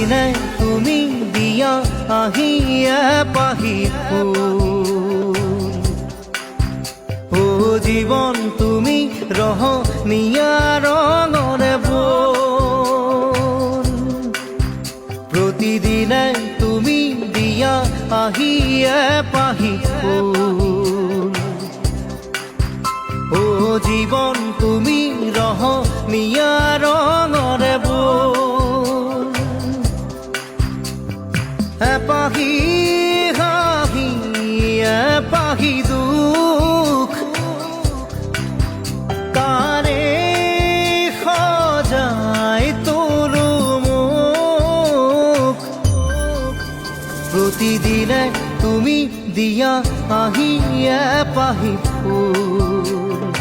প্ৰতিদিনে তুমি দিয়া আহিয়ে পাহি ফুল ও জীৱন তুমি ৰহনীয়া ৰঙৰে বোল প্ৰতিদিনে তুমি দিয়া আহিয়ে পাহি ফুল ও জীৱন তুমি ৰহনীয়া ৰঙৰে বোল এপাহি হাঁহি এপাহি দুখ কাৰে সজাই তোলো মোক প্ৰতিদিনে তুমি দিয়া আহিয়ে পাহি ফুল